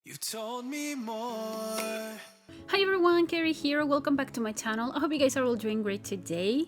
You've told me more. Hi everyone, Kaary here. Welcome back to my channel. I hope you guys are all doing great today.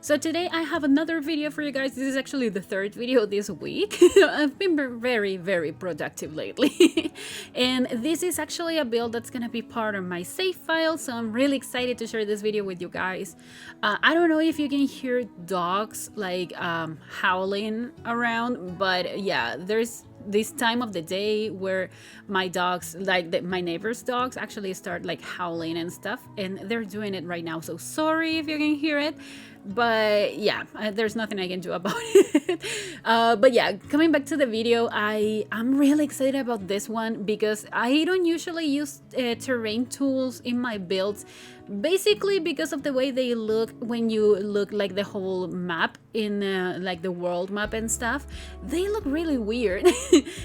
So today I have another video for you guys. This is actually the third video this week. I've been very productive lately. And this is actually a build that's gonna be part of my save file, so I'm really excited to share this video with you guys. I don't know if you can hear dogs like howling around, but yeah, there's this time of the day where my dogs, like my neighbor's dogs, actually start like howling and stuff, and they're doing it right now, so sorry if you can hear it, but yeah, there's nothing I can do about it. But yeah, coming back to the video, I'm really excited about this one because I don't usually use terrain tools in my builds, basically because of the way they look when you look like the whole map in like the world map and stuff. They look really weird.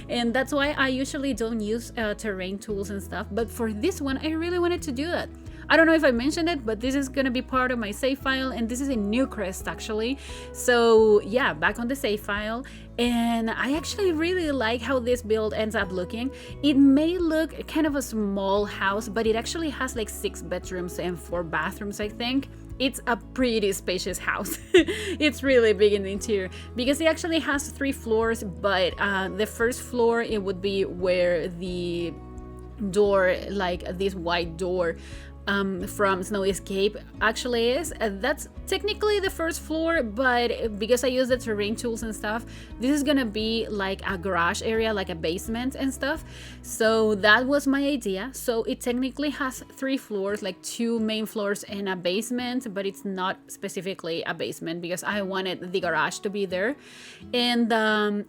And that's why I usually don't use terrain tools and stuff, but for this one I really wanted to do that. I don't know if I mentioned it, but this is gonna be part of my save file, and this is a new crest actually. So yeah, back on the save file, and I actually really like how this build ends up looking. It may look kind of a small house, but it actually has like 6 bedrooms and 4 bathrooms, I think. It's a pretty spacious house. It's really big in the interior because it actually has 3 floors, but the first floor, it would be where the door, like this white door from Snow Escape actually is. That's technically the first floor, but because I use the terrain tools and stuff, this is gonna be like a garage area, like a basement and stuff. So that was my idea. So it technically has 3 floors, like 2 main floors and a basement, but it's not specifically a basement because I wanted the garage to be there. And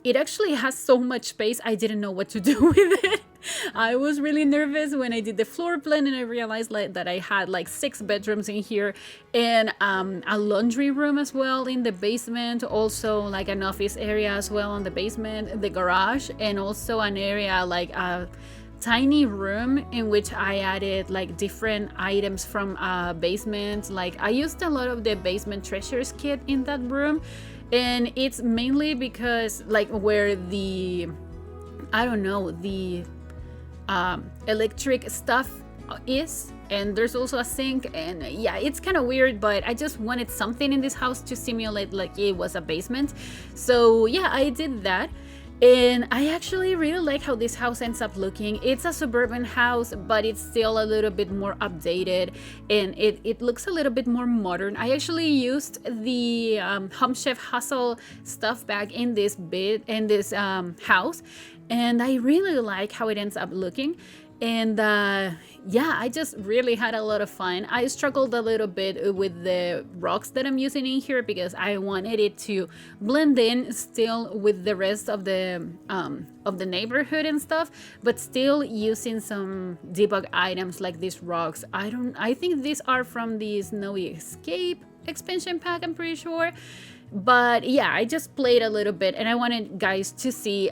it actually has so much space, I didn't know what to do with it. I was really nervous when I did the floor plan, and I realized like that I had like 6 bedrooms in here, and a laundry room as well in the basement, also like an office area as well in the basement, the garage, and also an area like a tiny room in which I added like different items from basement. Like I used a lot of the basement treasures kit in that room, and it's mainly because like where the, I don't know, the electric stuff is, and there's also a sink, and yeah, it's kind of weird, but I just wanted something in this house to simulate like it was a basement. So yeah, I did that, and I actually really like how this house ends up looking. It's a suburban house, but it's still a little bit more updated, and it looks a little bit more modern. I actually used the Home Chef Hustle stuff bag in this house, and I really like how it ends up looking. And yeah, I just really had a lot of fun. I struggled a little bit with the rocks that I'm using in here because I wanted it to blend in still with the rest of the neighborhood and stuff, but still using some debug items like these rocks. I think these are from the Snowy Escape expansion pack, I'm pretty sure. But yeah, I just played a little bit, and I wanted guys to see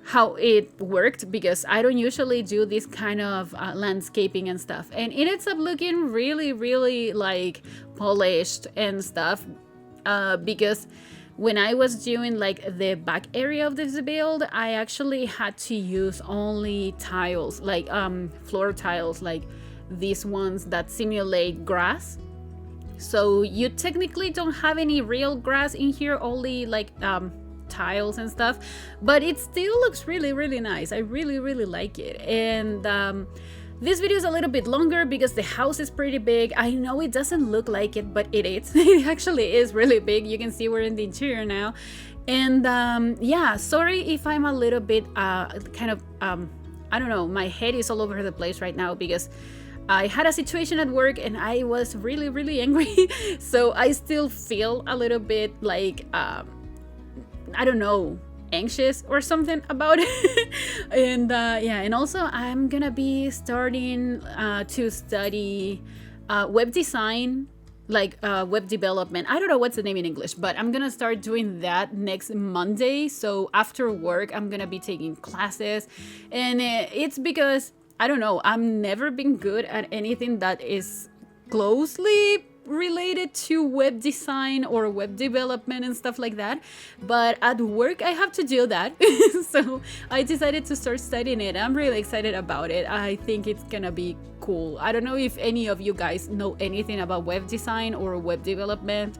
how it worked because I don't usually do this kind of landscaping and stuff, and it ends up looking really like polished and stuff because when I was doing like the back area of this build, I actually had to use only tiles, like floor tiles, like these ones that simulate grass. So you technically don't have any real grass in here, only like tiles and stuff, but it still looks really nice. I really like it. And this video is a little bit longer because the house is pretty big. I know it doesn't look like it, but it is. It actually is really big. You can see we're in the interior now. And yeah, sorry if I'm a little bit kind of I don't know, my head is all over the place right now because I had a situation at work and I was really angry. So I still feel a little bit like I don't know, anxious or something about it. And yeah, and also I'm gonna be starting to study web design, like web development. I don't know what's the name in English, but I'm gonna start doing that next Monday. So after work, I'm gonna be taking classes, and it's because I don't know, I've never been good at anything that is closely related to web design or web development and stuff like that, but at work I have to do that. So I decided to start studying it. I'm really excited about it. I think it's gonna be cool. I don't know if any of you guys know anything about web design or web development.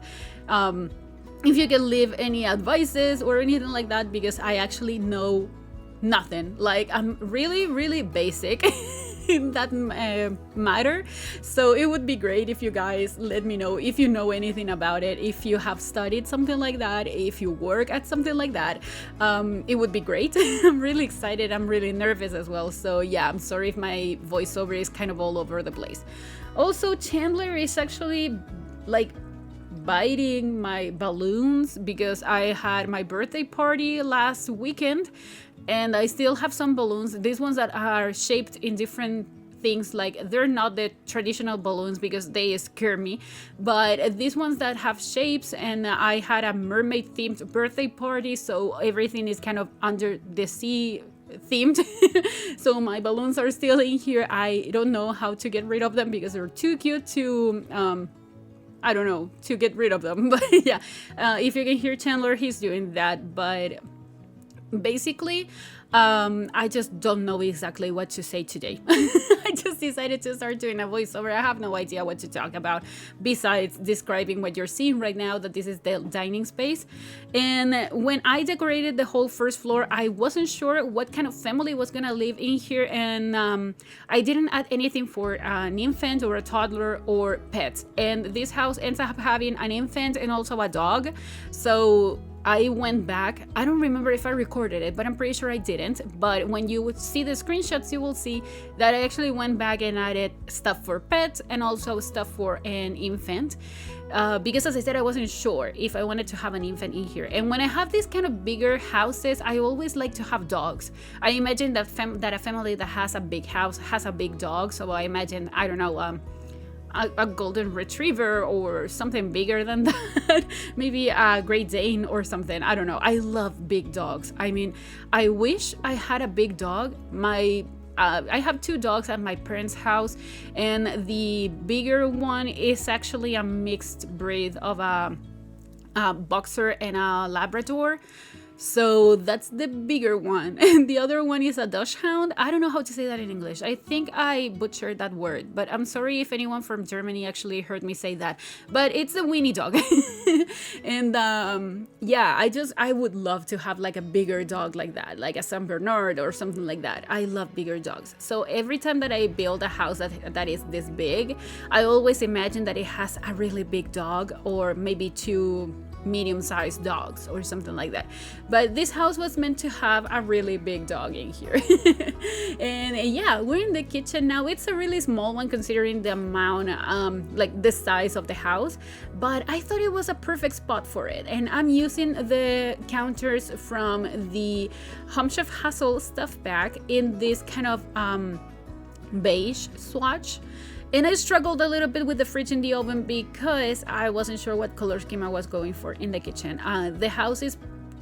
If you can leave any advices or anything like that, because I actually know nothing. Like, I'm really basic in that matter. So it would be great if you guys let me know if you know anything about it, if you have studied something like that, if you work at something like that. It would be great. I'm really excited. I'm really nervous as well. So yeah, I'm sorry if my voiceover is kind of all over the place. Also, Chandler is actually like biting my balloons because I had my birthday party last weekend and I still have some balloons. These ones that are shaped in different things, like they're not the traditional balloons because they scare me, but these ones that have shapes, and I had a mermaid themed birthday party, so everything is kind of under the sea themed. So my balloons are still in here. I don't know how to get rid of them because they're too cute to I don't know, to get rid of them. But yeah, if you can hear Chandler, he's doing that. But basically, I just don't know exactly what to say today. I just decided to start doing a voiceover. I have no idea what to talk about besides describing what you're seeing right now, that this is the dining space. And when I decorated the whole first floor, I wasn't sure what kind of family was gonna live in here, and I didn't add anything for an infant or a toddler or pets. And this house ends up having an infant and also a dog. So I went back. I don't remember if I recorded it, but I'm pretty sure I didn't. But when you would see the screenshots, you will see that I actually went back and added stuff for pets and also stuff for an infant. Because as I said, I wasn't sure if I wanted to have an infant in here. And when I have these kind of bigger houses, I always like to have dogs. I imagine that a family that has a big house has a big dog. So I imagine, I don't know, a golden retriever or something bigger than that. Maybe a Great Dane or something. I don't know. I love big dogs. I mean, I wish I had a big dog. I have two dogs at my parents' house, and the bigger one is actually a mixed breed of a boxer and a Labrador. So that's the bigger one. And the other one is a Dachshund. I don't know how to say that in English. I think I butchered that word, but I'm sorry if anyone from Germany actually heard me say that. But it's a weenie dog. And yeah, I would love to have like a bigger dog like that, like a San Bernard or something like that. I love bigger dogs. So every time that I build a house that is this big, I always imagine that it has a really big dog, or maybe two medium-sized dogs or something like that. But this house was meant to have a really big dog in here. And yeah, we're in the kitchen now. It's a really small one considering the amount, like the size of the house, but I thought it was a perfect spot for it. And I'm using the counters from the Home Chef Hassel stuff bag in this kind of beige swatch. And I struggled a little bit with the fridge and the oven because I wasn't sure what color scheme I was going for in the kitchen. The house is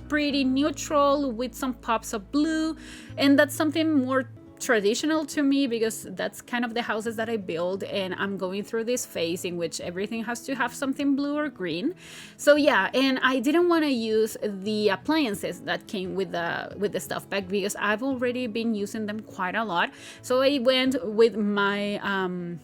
pretty neutral with some pops of blue, and that's something more traditional to me because that's kind of the houses that I build, and I'm going through this phase in which everything has to have something blue or green. So yeah, and I didn't want to use the appliances that came with the stuff bag because I've already been using them quite a lot. So I went with my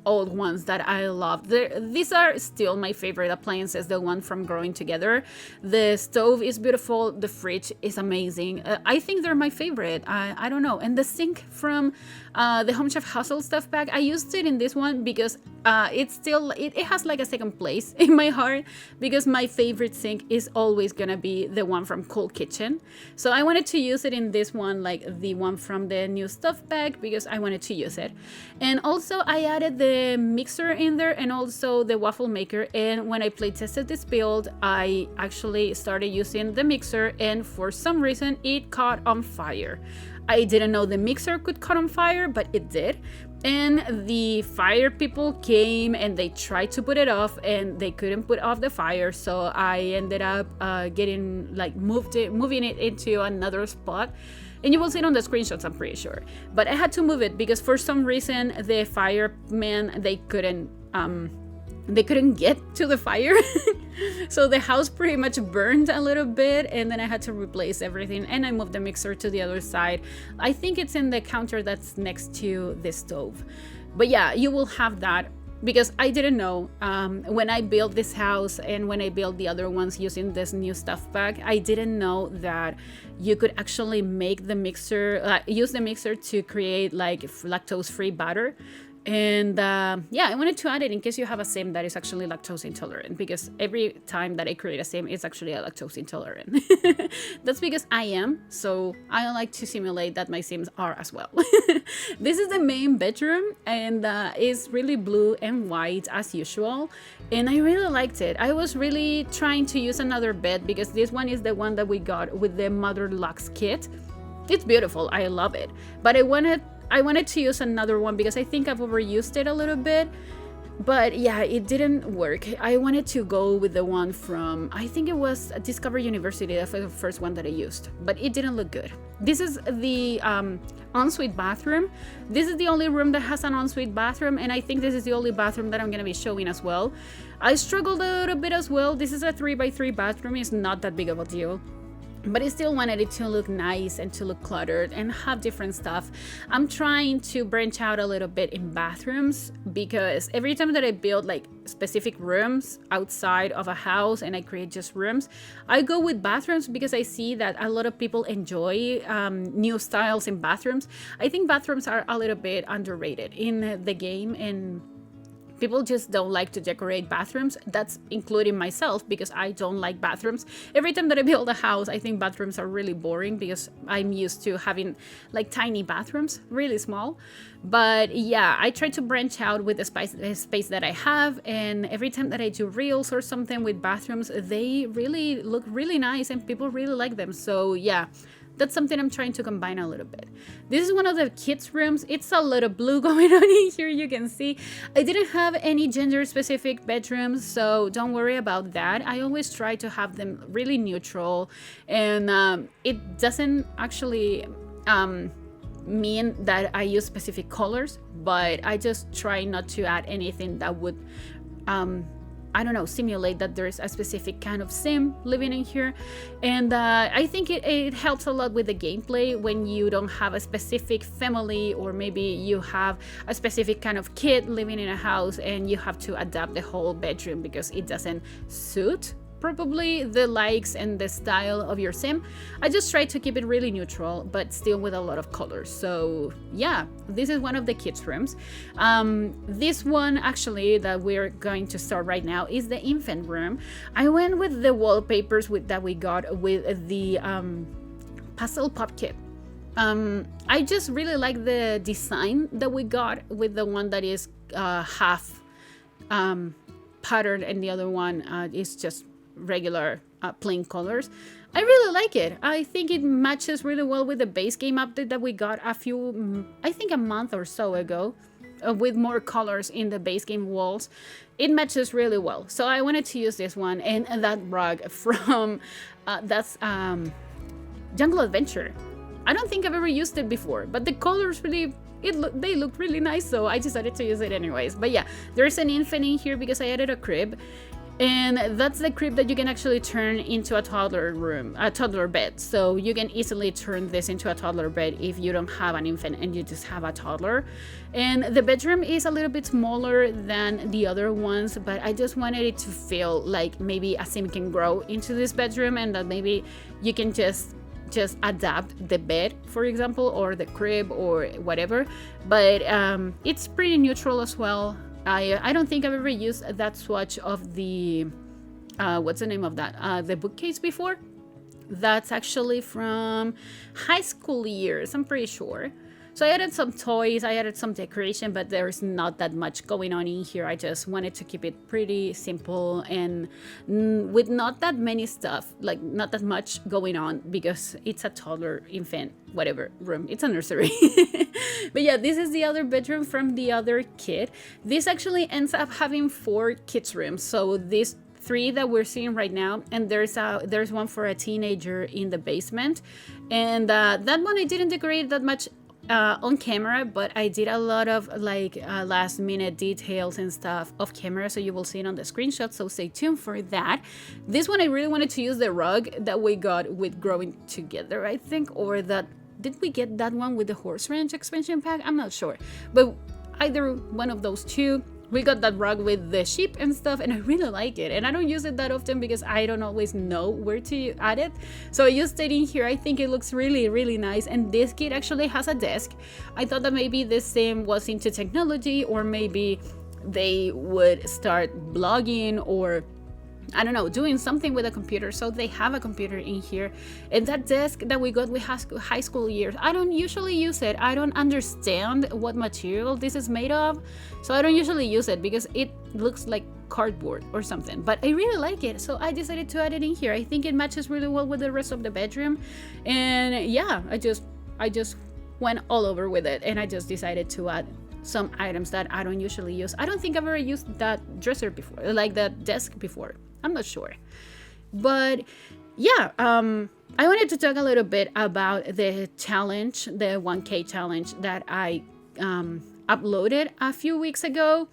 old ones that I love. These are still my favorite appliances, the one from Growing Together. The stove is beautiful. The fridge is amazing. I think they're my favorite. I don't know. And the sink from the Home Chef Hustle stuff bag, I used it in this one because it has like a second place in my heart, because my favorite sink is always gonna be the one from Cool Kitchen. So I wanted to use it in this one, like the one from the new stuff bag, because I wanted to use it. And also I added the mixer in there and also the waffle maker. And when I play tested this build, I actually started using the mixer, and for some reason it caught on fire. I didn't know the mixer could catch on fire, but it did. And the fire people came and they tried to put it off, and they couldn't put off the fire. So I ended up moving it into another spot. And you will see it on the screenshots, I'm pretty sure. But I had to move it because for some reason the firemen, they couldn't they couldn't get to the fire. So the house pretty much burned a little bit, and then I had to replace everything, and I moved the mixer to the other side. I think it's in the counter that's next to the stove. But yeah, you will have that, because I didn't know when I built this house and when I built the other ones using this new stuff pack, I didn't know that you could actually make the mixer, use the mixer to create like lactose-free batter. And yeah, I wanted to add it in case you have a sim that is actually lactose intolerant, because every time that I create a sim, it's actually a lactose intolerant. That's because I am, so I like to simulate that my sims are as well. This is the main bedroom, and it's really blue and white as usual, and I really liked it. I was really trying to use another bed, because this one is the one that we got with the Mother Lux kit. It's beautiful, I love it, but I wanted to use another one because I think I've overused it a little bit. But yeah, it didn't work. I wanted to go with the one from, I think it was Discover University. That was the first one that I used, but it didn't look good. This is the ensuite bathroom. This is the only room that has an ensuite bathroom, and I think this is the only bathroom that I'm gonna be showing as well. I struggled a little bit as well. This is a 3x3 bathroom. It's not that big of a deal, but I still wanted it to look nice and to look cluttered and have different stuff. I'm trying to branch out a little bit in bathrooms, because every time that I build like specific rooms outside of a house and I create just rooms, I go with bathrooms because I see that a lot of people enjoy new styles in bathrooms. I think bathrooms are a little bit underrated in the game, and people just don't like to decorate bathrooms. That's including myself, because I don't like bathrooms. Every time that I build a house, I think bathrooms are really boring because I'm used to having like tiny bathrooms, really small. But yeah, I try to branch out with the space that I have, and every time that I do reels or something with bathrooms, they really look really nice and people really like them. So yeah, that's something I'm trying to combine a little bit. This is one of the kids' rooms. It's a lot of blue going on in here, you can see. I didn't have any gender-specific bedrooms, so don't worry about that. I always try to have them really neutral, and it doesn't actually mean that I use specific colors, but I just try not to add anything that would I don't know, simulate that there's a specific kind of sim living in here. And I think it helps a lot with the gameplay when you don't have a specific family, or maybe you have a specific kind of kid living in a house and you have to adapt the whole bedroom because it doesn't suit probably the likes and the style of your sim. I just try to keep it really neutral, but still with a lot of colors. So yeah, this is one of the kids' rooms. This one actually that we're going to start right now is the infant room. I went with the wallpapers that we got with the pastel pop kit. I just really like the design that we got with the one that is half patterned and the other one is just regular plain colors. I really like it. I think it matches really well with the base game update that we got I think a month or so ago, with more colors in the base game walls. It matches really well. So I wanted to use this one, and that rug from that's Jungle Adventure. I don't think I've ever used it before, but the colors really they look really nice, so I decided to use it anyways. But yeah, there's an infant in here because I added a crib. And that's the crib that you can actually turn into a toddler bed. So you can easily turn this into a toddler bed if you don't have an infant and you just have a toddler. And the bedroom is a little bit smaller than the other ones, but I just wanted it to feel like maybe a sim can grow into this bedroom, and that maybe you can just adapt the bed, for example, or the crib or whatever. But it's pretty neutral as well. I don't think I've ever used that swatch of the what's the name of that, the bookcase before. That's actually from high school years, I'm pretty sure. So I added some toys, I added some decoration, but there's not that much going on in here. I just wanted to keep it pretty simple and with not that many stuff, like not that much going on, because it's a toddler, infant, whatever room. It's a nursery. But yeah, this is the other bedroom from the other kid. This actually ends up having 4 kids' rooms. So these 3 that we're seeing right now, and there's one for a teenager in the basement, and that one I didn't decorate that much on camera, but I did a lot of like last minute details and stuff off camera, so you will see it on the screenshot, so stay tuned for that. This one I really wanted to use the rug that we got with Growing Together, I think, or that, did we get that one with the horse ranch expansion pack? I'm not sure, but either one of those two. We got that rug with the sheep and stuff, and I really like it, and I don't use it that often because I don't always know where to add it, so I used it in here. I think it looks really nice, and this kit actually has a desk. I thought that maybe this sim was into technology, or maybe they would start blogging, or I don't know, doing something with a computer, so they have a computer in here. And that desk that we got with high school years, I don't usually use it. I don't understand what material this is made of, so I don't usually use it because it looks like cardboard or something, but I really like it, so I decided to add it in here. I think it matches really well with the rest of the bedroom, and yeah, I just went all over with it, and I just decided to add some items that I don't usually use. I don't think I've ever used that dresser before, like that desk before. I'm not sure, but yeah, I wanted to talk a little bit about the challenge, the 1K challenge that I uploaded a few weeks ago.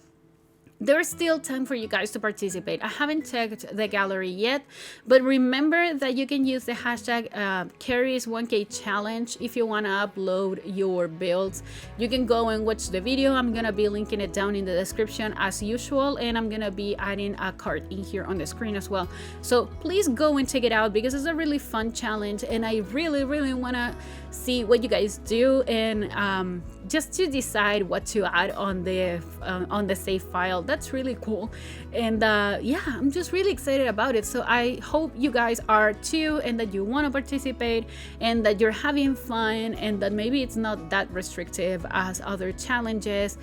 There's still time for you guys to participate. I haven't checked the gallery yet, but remember that you can use the hashtag KaaryS1K challenge if you want to upload your builds. You can go and watch the video. I'm gonna be linking it down in the description as usual, and I'm gonna be adding a card in here on the screen as well. So please go and check it out because it's a really fun challenge, and I really want to see what you guys do, and just to decide what to add on the save file. That's really cool, and yeah, I'm just really excited about it. So I hope you guys are too, and that you want to participate, and that you're having fun, and that maybe it's not that restrictive as other challenges.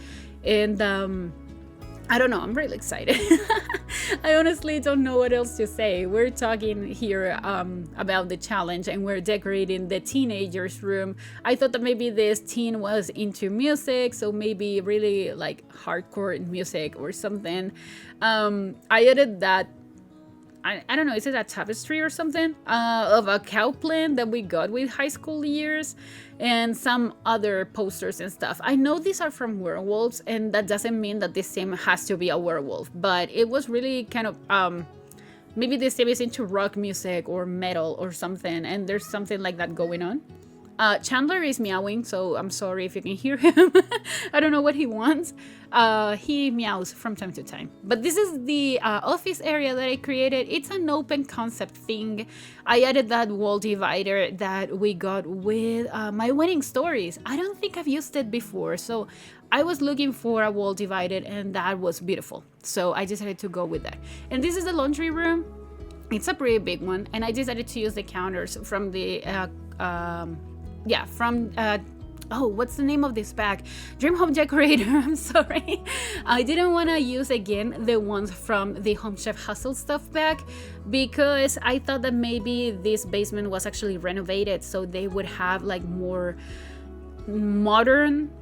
And I don't know, I'm really excited. I honestly don't know what else to say. We're talking here about the challenge, and we're decorating the teenager's room. I thought that maybe this teen was into music, so maybe really like hardcore music or something. I added that, I don't know, is it a tapestry or something of a cow plant that we got with high school years, and some other posters and stuff. I know these are from werewolves, and that doesn't mean that this sim has to be a werewolf, but it was really kind of maybe this sim is into rock music or metal or something, and there's something like that going on. Chandler is meowing, so I'm sorry if you can hear him. I don't know what he wants. He meows from time to time. But this is the office area that I created. It's an open concept thing. I added that wall divider that we got with my wedding stories. I don't think I've used it before, so I was looking for a wall divided, and that was beautiful. So I decided to go with that. And this is the laundry room. It's a pretty big one, and I decided to use the counters from the oh, what's the name of this bag? Dream Home Decorator. I'm sorry. I didn't want to use again the ones from the Home Chef Hustle stuff bag, because I thought that maybe this basement was actually renovated, so they would have like more modern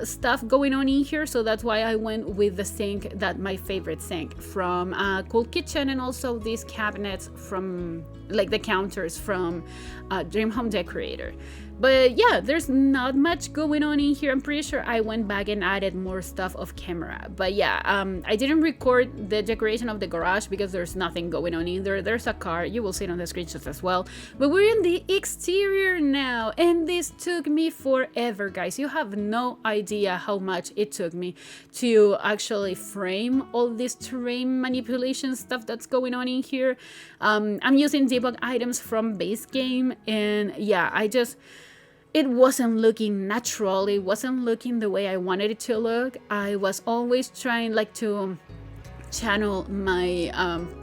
stuff going on in here. So that's why I went with the sink, that my favorite sink from Cool Kitchen, and also these cabinets from like the counters from Dream Home Decorator. But yeah, there's not much going on in here. I'm pretty sure I went back and added more stuff off camera. But yeah, I didn't record the decoration of the garage because there's nothing going on either. There's a car, you will see it on the screenshots as well. But we're in the exterior now, and this took me forever, guys. You have no idea how much it took me to actually frame all this terrain manipulation stuff that's going on in here. I'm using debug items from base game, and yeah, it wasn't looking natural. It wasn't looking the way I wanted it to look. I was always trying like to channel my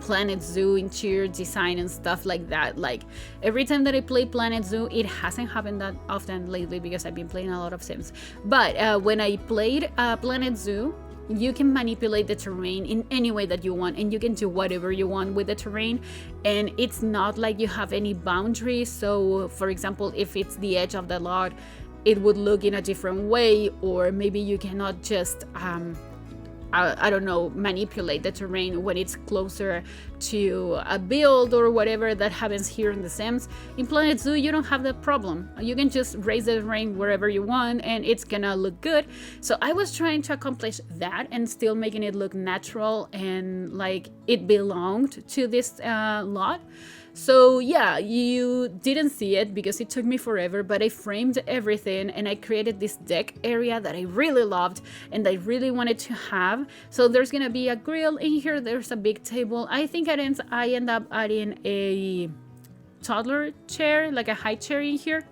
Planet Zoo interior design and stuff like that. Like every time that I play Planet Zoo, it hasn't happened that often lately because I've been playing a lot of Sims. But when I played Planet Zoo, you can manipulate the terrain in any way that you want, and you can do whatever you want with the terrain, and it's not like you have any boundaries. So for example, if it's the edge of the lot, it would look in a different way, or maybe you cannot just I don't know, manipulate the terrain when it's closer to a build or whatever that happens here in The Sims. In Planet Zoo, you don't have that problem. You can just raise the terrain wherever you want and it's gonna look good. So I was trying to accomplish that and still making it look natural and like it belonged to this lot. So yeah, you didn't see it because it took me forever, but I framed everything and I created this deck area that I really loved and I really wanted to have. So there's gonna be a grill in here, there's a big table. I think I end up adding a toddler chair, like a high chair in here.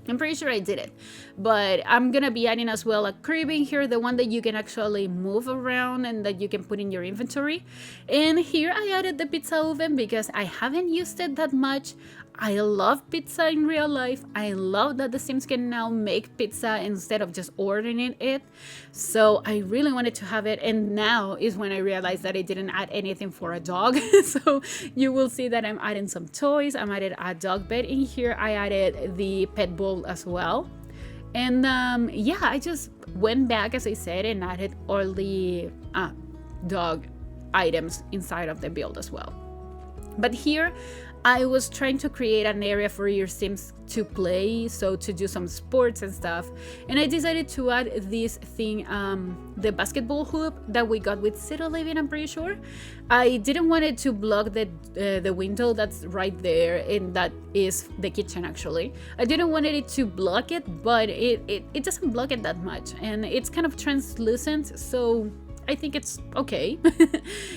I'm pretty sure I did it, but I'm gonna be adding as well a crib in here, the one that you can actually move around and that you can put in your inventory. And here I added the pizza oven because I haven't used it that much. I love pizza in real life. I love that The Sims can now make pizza instead of just ordering it. So I really wanted to have it, and now is when I realized that I didn't add anything for a dog. So you will see that I'm adding some toys. I'm added a dog bed in here. I added the pet bowl as well. And yeah, I just went back, as I said, and added all the dog items inside of the build as well. But here I was trying to create an area for your Sims to play, so to do some sports and stuff. And I decided to add this thing, the basketball hoop that we got with City Living, I'm pretty sure. I didn't want it to block the window that's right there, and that is the kitchen actually. I didn't want it to block it, but it doesn't block it that much, and it's kind of translucent, so I think it's okay.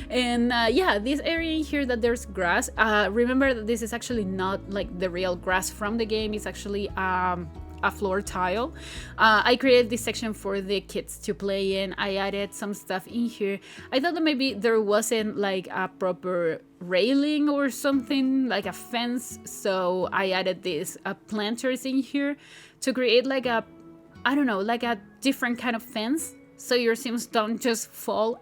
And yeah, this area in here that there's grass, remember that this is actually not like the real grass from the game. It's actually a floor tile. I created this section for the kids to play in. I added some stuff in here. I thought that maybe there wasn't like a proper railing or something, like a fence, so I added these planters in here to create like a, I don't know, like a different kind of fence, so your Sims don't just fall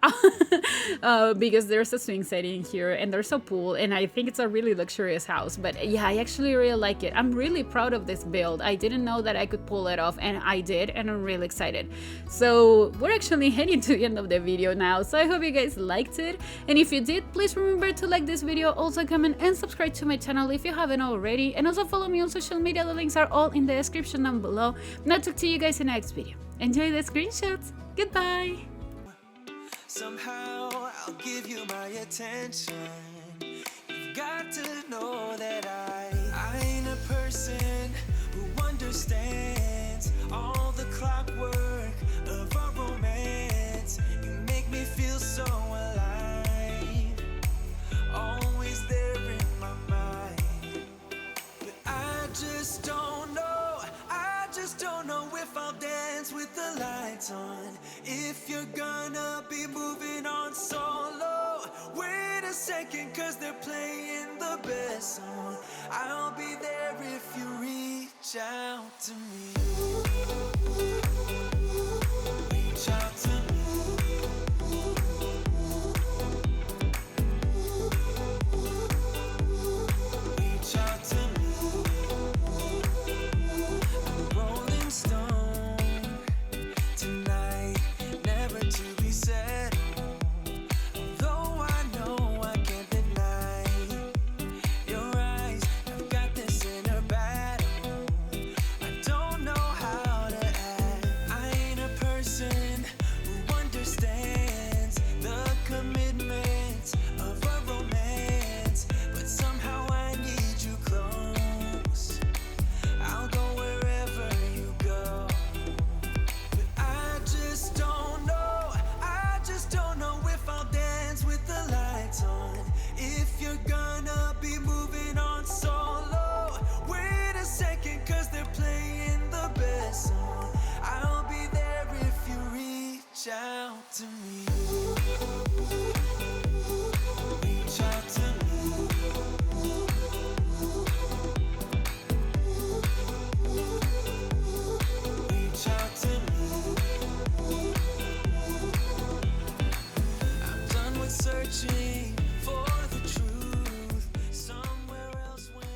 because there's a swing set in here and there's a pool, and I think it's a really luxurious house. But yeah, I actually really like it. I'm really proud of this build. I didn't know that I could pull it off, and I did, and I'm really excited. So we're actually heading to the end of the video now, so I hope you guys liked it, and if you did, please remember to like this video, also comment and subscribe to my channel if you haven't already, and also follow me on social media. The links are all in the description down below, and I'll talk to you guys in the next video. Enjoy the screenshots. Goodbye. Somehow I'll give you my attention. You've got to know that I ain't a person who understands all the clockwork of our romance. You make me feel so alive, always there in my mind. But I just don't know. Don't know if I'll dance with the lights on, if you're gonna be moving on solo. Wait a second, cause they're playing the best song. I'll be there if you reach out to me.